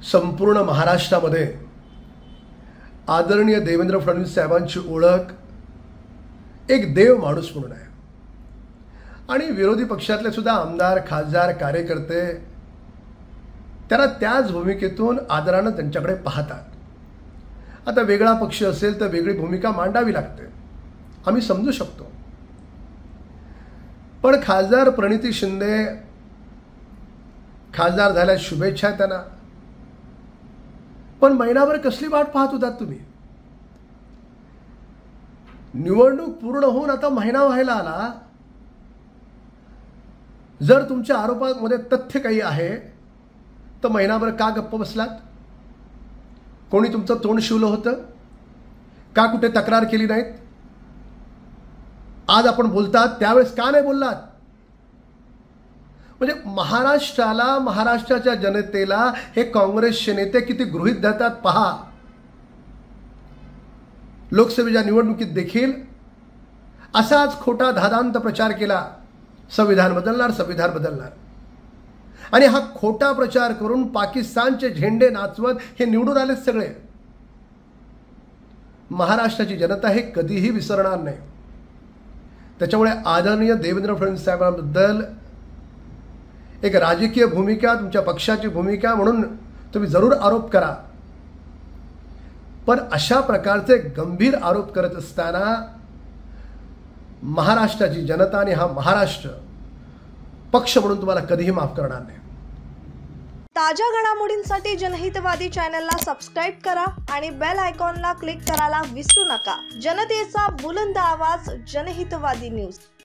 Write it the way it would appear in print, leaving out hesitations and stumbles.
संपूर्ण महाराष्ट्रामध्ये आदरणीय देवेंद्र फडणवीस साहेबांची ओळख एक देव माणूस म्हणून आहे आणि विरोधी पक्षातले सुद्धा आमदार, खासदार, कार्यकर्ते त्यांना त्याच भूमिकेतून आदराने त्यांच्याकडे पाहतात। आता वेगळा पक्ष असेल तर वेगळी भूमिका मांडावी लागते, आम्ही समजू शकतो। पण खासदार प्रणिती शिंदे खासदार झाल्या शुभेच्छा त्यांना, पण महिनाभर कसली वाट पाहत होतात तुम्ही? निवडणूक पूर्ण होऊन आता महिना व्हायला आला। जर तुमच्या आरोपांमध्ये तथ्य काही आहे तर महिनाभर का गप्प बसलात? कोणी तुमचं तोंड शिवलं होतं का? कुठे तक्रार केली नाहीत? आज आपण बोलतात त्यावेळेस का नाही बोललात? म्हणजे महाराष्ट्राला, महाराष्ट्राच्या जनतेला हे काँग्रेसचे नेते किती गृहीत धरतात पहा। लोकसभेच्या निवडणुकीत देखील असाच खोटा धादांत प्रचार केला, संविधान बदलणार, संविधान बदलणार, आणि हा खोटा प्रचार करून पाकिस्तानचे झेंडे नाचवत हे निवडून आले सगळे। महाराष्ट्राची जनता हे कधीही विसरणार नाही। त्याच्यामुळे आदरणीय देवेंद्र फडणवीस साहेबांबद्दल एक राजकीय भूमिका, तुमच्या पक्षाची भूमिका म्हणून तुम्ही जरूर आरोप करा, पण अशा प्रकारचे गंभीर आरोप करत असताना महाराष्ट्राची जनता आणि हा महाराष्ट्र पक्ष म्हणून तुम्हाला कधीही माफ करणार नाही। ताज्या घडामोडींसाठी जनहितवादी चॅनलला सबस्क्राइब करा आणि बेल आयकॉनला क्लिक करायला विसरू नका। जनतेचा बुलंद आवाज, जनहितवादी न्यूज।